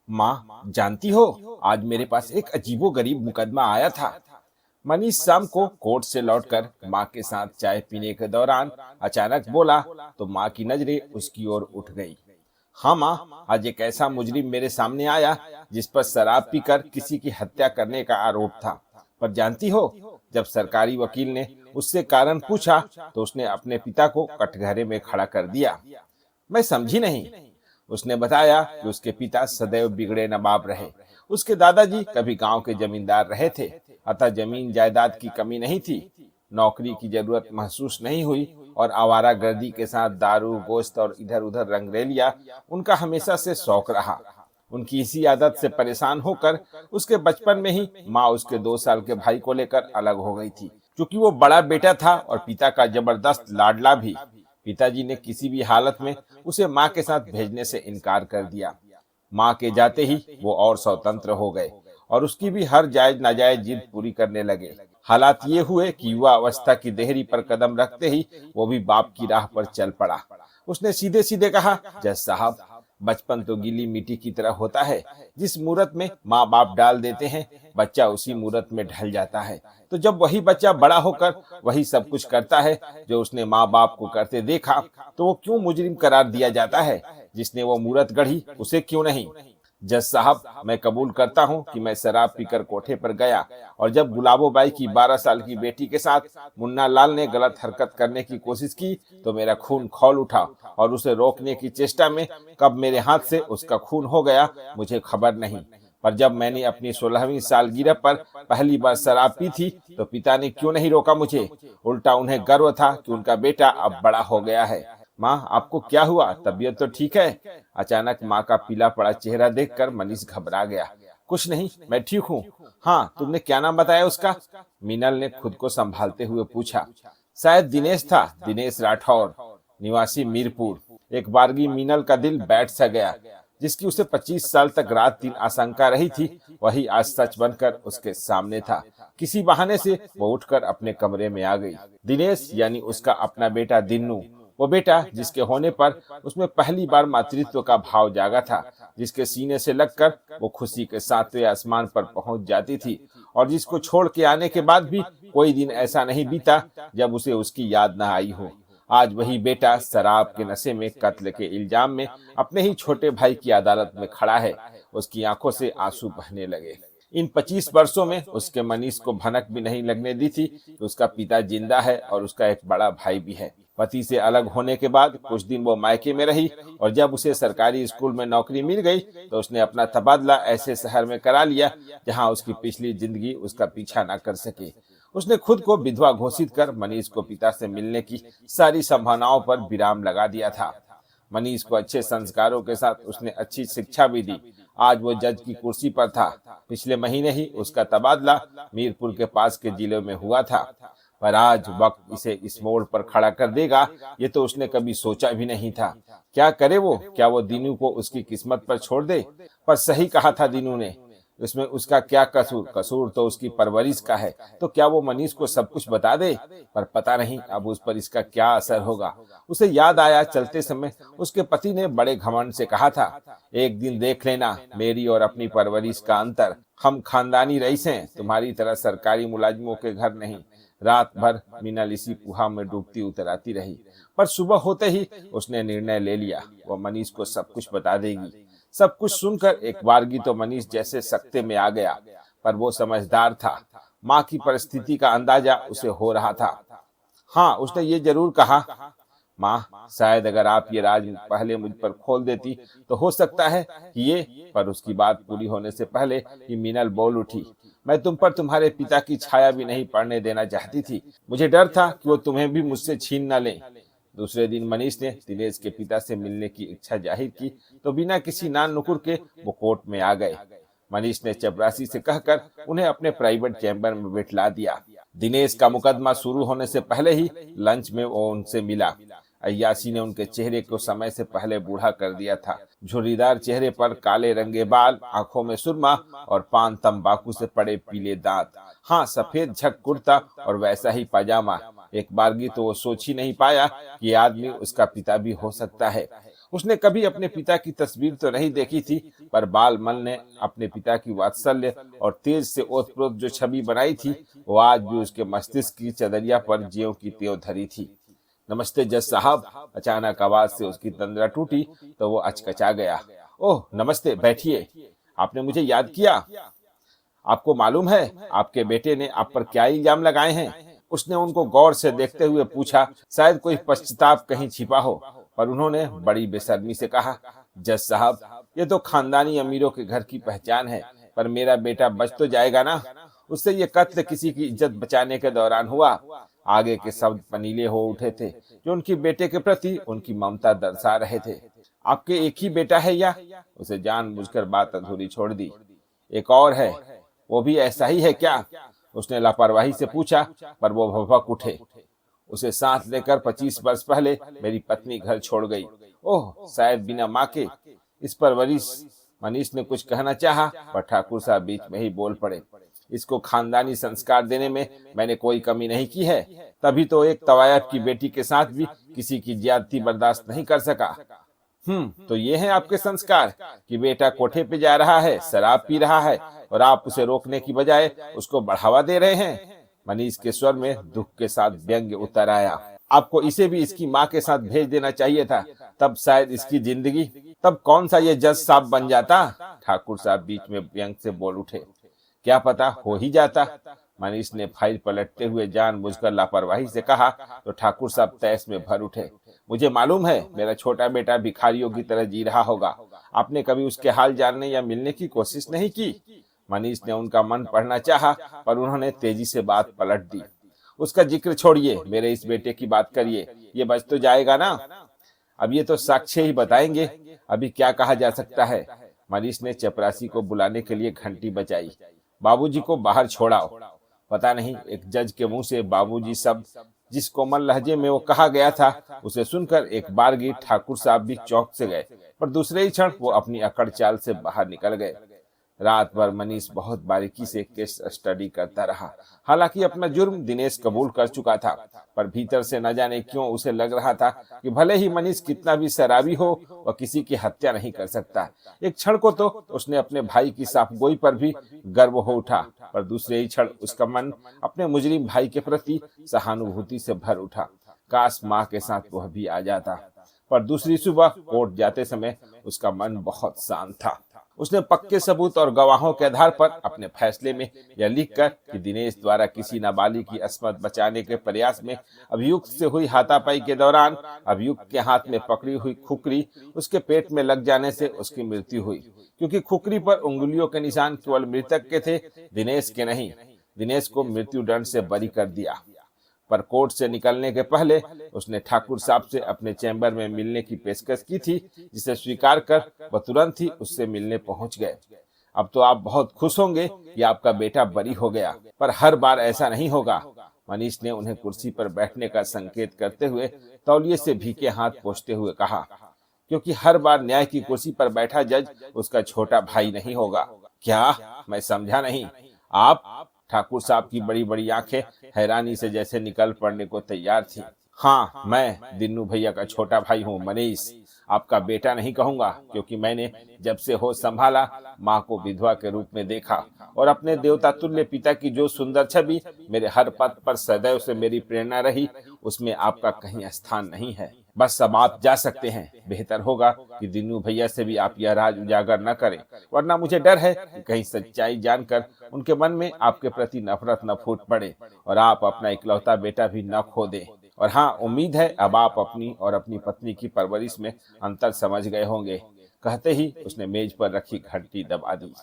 माँ, जानती हो, आज मेरे पास एक अजीबोगरीब मुकदमा आया था। मनीष शाम को कोर्ट से लौटकर माँ के साथ चाय पीने के दौरान अचानक बोला तो माँ की नजरें उसकी ओर उठ गई। हाँ माँ, आज एक ऐसा मुजरिम मेरे सामने आया जिस पर शराब पीकर किसी की हत्या करने का आरोप था। पर जानती हो, जब सरकारी वकील ने उससे कारण पूछा तो उसने अपने पिता को कटघरे में खड़ा कर दिया। मैं समझी नहीं। उसने बताया कि उसके पिता सदैव बिगड़े नवाब रहे। उसके दादाजी कभी गांव के जमींदार रहे थे, अतः जमीन जायदाद की कमी नहीं थी। नौकरी की जरूरत महसूस नहीं हुई और आवारागर्दी के साथ दारू, गोश्त और इधर उधर रंगरेलिया उनका हमेशा से शौक रहा। उनकी इसी आदत से परेशान होकर उसके बचपन में ही माँ उसके 2 साल के भाई को लेकर अलग हो गई थी। क्योंकि वो बड़ा बेटा था और पिता का जबरदस्त लाडला भी, पिताजी ने किसी भी हालत में उसे माँ के साथ भेजने से इनकार कर दिया। माँ के जाते ही वो और स्वतंत्र हो गए और उसकी भी हर जायज नाजायज जिद पूरी करने लगे। हालात ये हुए कि युवा अवस्था की देहरी पर कदम रखते ही वो भी बाप की राह पर चल पड़ा। उसने सीधे सीधे कहा, जज साहब, बचपन तो गीली मिट्टी की तरह होता है। जिस मूरत में माँ बाप डाल देते हैं, बच्चा उसी मूरत में ढल जाता है। तो जब वही बच्चा बड़ा होकर वही सब कुछ करता है जो उसने माँ बाप को करते देखा, तो वो क्यों मुजरिम करार दिया जाता है? जिसने वो मूरत गढ़ी उसे क्यों नहीं? जज साहब, मैं कबूल करता हूँ कि मैं शराब पीकर कोठे पर गया और जब गुलाबोबाई की 12 साल की बेटी के साथ मुन्ना लाल ने गलत हरकत करने की कोशिश की तो मेरा खून खौल उठा और उसे रोकने की चेष्टा में कब मेरे हाथ से उसका खून हो गया मुझे खबर नहीं। पर जब मैंने अपनी 16वीं सालगिरह पर पहली बार शराब पी थी तो पिता ने क्यों नहीं रोका मुझे? उल्टा उन्हें गर्व था कि उनका बेटा अब बड़ा हो गया है। माँ, आपको क्या हुआ? तबीयत तो ठीक है? अचानक माँ का पीला पड़ा चेहरा देखकर मनीष घबरा गया। कुछ नहीं, मैं ठीक हूँ। हाँ, तुमने क्या नाम बताया उसका? मीनल ने खुद को संभालते हुए पूछा। शायद दिनेश था, दिनेश राठौर, निवासी मीरपुर। एक बारगी मीनल का दिल बैठ सा गया। जिसकी उसे 25 साल तक रात दिन आशंका रही थी, वही आज सच बनकर उसके सामने था। किसी बहाने से वो उठकर अपने कमरे में आ गई। दिनेश यानी उसका अपना बेटा दिन्नू, वो बेटा जिसके होने पर उसमें पहली बार मातृत्व का भाव जागा था, जिसके सीने से लगकर वो खुशी के 7वें आसमान पर पहुंच जाती थी और जिसको छोड़ के आने के बाद भी कोई दिन ऐसा नहीं बीता जब उसे उसकी याद न आई हो। आज वही बेटा शराब के नशे में कत्ल के इल्जाम में अपने ही छोटे भाई की अदालत में खड़ा है। उसकी आंखों से आंसू बहने लगे। इन 25 वर्षों में उसके मनीष को भनक भी नहीं लगने दी थी कि उसका पिता जिंदा है और उसका एक बड़ा भाई भी है। पति से अलग होने के बाद कुछ दिन वो मायके में रही और जब उसे सरकारी स्कूल में नौकरी मिल गई तो उसने अपना तबादला ऐसे शहर में करा लिया जहां उसकी पिछली जिंदगी उसका पीछा न कर सके। उसने खुद को विधवा घोषित कर मनीष को पिता से मिलने की सारी संभावनाओं पर विराम लगा दिया था। मनीष को अच्छे संस्कारों के साथ उसने अच्छी शिक्षा भी दी। आज वो जज की कुर्सी पर था। पिछले महीने ही उसका तबादला मीरपुर के पास के जिले में हुआ था। पर आज वक्त इसे इस मोड़ पर खड़ा कर देगा, ये तो उसने कभी सोचा भी नहीं था। क्या करे वो? क्या वो दीनू को उसकी किस्मत पर छोड़ दे? पर सही कहा था दीनू ने, इसमें उसका क्या कसूर? कसूर तो उसकी परवरिश का है। तो क्या वो मनीष को सब कुछ बता दे? पर पता नहीं अब उस पर इसका क्या असर होगा। उसे याद आया चलते समय उसके पति ने बड़े घमंड से कहा था, एक दिन देख लेना मेरी और अपनी परवरिश का अंतर। हम खानदानी रईस हैं, तुम्हारी तरह सरकारी मुलाजिमों के घर नहीं। रात भर मीनल इसी पुहा में डूबती उतर आती रही। पर सुबह होते ही उसने निर्णय ले लिया, वो मनीष को सब कुछ बता देगी। सब कुछ सुनकर एक बारगी तो मनीष जैसे सकते में आ गया, पर वो समझदार था। माँ की परिस्थिति का अंदाजा उसे हो रहा था। हाँ, उसने ये जरूर कहा, माँ, शायद अगर आप ये राज पहले मुझ पर खोल देती तो हो सकता है कि ये। पर उसकी बात पूरी होने से पहले ही मीनल बोल उठी, मैं तुम पर तुम्हारे पिता की छाया भी नहीं पड़ने देना चाहती थी। मुझे डर था कि वो तुम्हें भी मुझसे छीन न लें। दूसरे दिन मनीष ने दिनेश के पिता से मिलने की इच्छा जाहिर की तो बिना किसी नान नुकुर के वो कोर्ट में आ गए। मनीष ने चपरासी से कहकर उन्हें अपने प्राइवेट चैम्बर में बैठला दिया। दिनेश का मुकदमा शुरू होने से पहले ही लंच में वो उनसे मिला। अय्यासी ने उनके चेहरे को समय से पहले बूढ़ा कर दिया था। झुर्रीदार चेहरे पर काले रंगे बाल, आंखों में सुरमा और पान तंबाकू से पड़े पीले दांत। हाँ, सफेद झक कुर्ता और वैसा ही पाजामा। एक बारगी तो वो सोच ही नहीं पाया कि आदमी उसका पिता भी हो सकता है। उसने कभी अपने पिता की तस्वीर तो नहीं देखी थी, पर बालमन ने अपने पिता की वात्सल्य और तेज से ओतप्रोत जो छवि बनाई थी, वो आज भी उसके मस्तिष्क की चदरिया पर ज्यों की त्यों धरी थी। नमस्ते जज साहब। अचानक आवाज से उसकी तंद्रा टूटी तो वो अचकचा गया। ओह नमस्ते, बैठिए। आपने मुझे याद किया? आपको मालूम है आपके बेटे ने आप पर क्या इल्जाम लगाए हैं? उसने उनको गौर से देखते हुए पूछा, शायद कोई पश्चाताप कहीं छिपा हो। पर उन्होंने बड़ी बेशर्मी से कहा, जज साहब, ये तो खानदानी अमीरों के घर की पहचान है, पर मेरा बेटा बच तो जाएगा ना? उससे ये कत्ल किसी की इज्जत बचाने के दौरान हुआ। आगे के शब्द पनीले हो उठे थे, जो उनकी बेटे के प्रति उनकी ममता दर्शा रहे थे। आपके एक ही बेटा है या? उसे जानबूझकर बात अधूरी छोड़ दी। एक और है, वो भी ऐसा ही है क्या? उसने लापरवाही से पूछा, पर वो भभक उठे। उसे साथ लेकर 25 वर्ष पहले मेरी पत्नी घर छोड़ गई। ओह, शायद बिना माँ के। इस पर मनीष ने कुछ कहना चाहा, पर ठाकुर साहब बीच में ही बोल पड़े। इसको खानदानी संस्कार देने में मैंने कोई कमी नहीं की है, तभी तो एक तवायफ की बेटी के साथ भी किसी की ज्यादती बर्दाश्त नहीं कर सका। तो ये है आपके संस्कार कि बेटा कोठे पे जा रहा है, शराब पी रहा है, और आप उसे रोकने की बजाय उसको बढ़ावा दे रहे हैं। मनीष के स्वर में दुख के साथ व्यंग्य उतर आया। आपको इसे भी इसकी माँ के साथ भेज देना चाहिए था, तब शायद इसकी जिंदगी। तब कौन सा ये जज साहब बन जाता? ठाकुर साहब बीच में व्यंग से बोल उठे। क्या पता हो ही जाता। मनीष ने फाइल पलटते हुए जानबूझकर लापरवाही से कहा तो ठाकुर साहब तैस में भर उठे। मुझे मालूम है मेरा छोटा बेटा भिखारियों की तरह जी रहा होगा। आपने कभी उसके हाल जानने या मिलने की कोशिश नहीं की? मनीष ने उनका मन पढ़ना चाहा, पर उन्होंने तेजी से बात पलट दी। उसका जिक्र छोड़िए, मेरे इस बेटे की बात करिए। ये बच तो जाएगा ना? अब ये तो साक्ष्य ही बताएंगे, अभी क्या कहा जा सकता है? मनीष ने चपरासी को बुलाने के लिए घंटी बजाई। बाबूजी को बाहर छोड़ाओ। पता नहीं एक जज के मुंह से बाबूजी शब्द जिस कोमल लहजे में वो कहा गया था, उसे सुनकर एक बारगी ठाकुर साहब भी चौंक से गए, पर दूसरे ही क्षण वो अपनी अकड़ चाल से बाहर निकल गए। रात भर मनीष बहुत बारीकी से केस स्टडी करता रहा। हालांकि अपना जुर्म दिनेश कबूल कर चुका था, पर भीतर से न जाने क्यों उसे लग रहा था कि भले ही मनीष कितना भी शराबी हो, वह किसी की हत्या नहीं कर सकता। एक क्षण को तो उसने अपने भाई की साफगोई पर भी गर्व हो उठा, पर दूसरे ही क्षण उसका मन अपने मुजरिम भाई के प्रति सहानुभूति से भर उठा। काश माँ के साथ वह भी आ जाता। पर दूसरी सुबह कोर्ट जाते समय उसका मन बहुत शांत था। उसने पक्के सबूत और गवाहों के आधार पर अपने फैसले में यह लिखकर कि दिनेश द्वारा किसी नाबालिग की अस्मत बचाने के प्रयास में अभियुक्त से हुई हाथापाई के दौरान अभियुक्त के हाथ में पकड़ी हुई खुकरी उसके पेट में लग जाने से उसकी मृत्यु हुई, क्योंकि खुकरी पर उंगलियों के निशान केवल मृतक के थे, दिनेश के नहीं। दिनेश को मृत्यु दंड से बरी कर दिया। पर कोर्ट से निकलने के पहले उसने ठाकुर साहब से अपने चैम्बर में मिलने की पेशकश की थी, जिसे स्वीकार कर वह तुरंत ही उससे मिलने पहुंच गए। अब तो आप बहुत खुश होंगे कि आपका बेटा बरी हो गया, पर हर बार ऐसा नहीं होगा। मनीष ने उन्हें कुर्सी पर बैठने का संकेत करते हुए तौलिए से भीखे हाथ पोंछते हुए कहा, क्योंकि हर बार न्याय की कुर्सी पर बैठा जज उसका छोटा भाई नहीं होगा। क्या? मैं समझा नहीं। आप? ठाकुर साहब की बड़ी बड़ी आंखें हैरानी से जैसे निकल पड़ने को तैयार थी। हाँ, मैं दिन्नू भैया का छोटा भाई हूँ मनीष। आपका बेटा नहीं कहूंगा, क्योंकि मैंने जब से होश संभाला माँ को विधवा के रूप में देखा, और अपने देवता तुल्य पिता की जो सुंदर छवि मेरे हर पथ पर सदैव से मेरी प्रेरणा रही, उसमें आपका कहीं स्थान नहीं है। बस अब आप जा सकते हैं। बेहतर होगा कि दिन्नू भैया से भी आप यह राज उजागर न करें, वरना मुझे डर है कि कहीं सच्चाई जानकर उनके मन में आपके प्रति नफरत न फूट पड़े और आप अपना इकलौता बेटा भी न खो दें। और हाँ, उम्मीद है अब आप अपनी और अपनी पत्नी की परवरिश में अंतर समझ गए होंगे। कहते ही उसने मेज पर रखी घंटी दबा दी।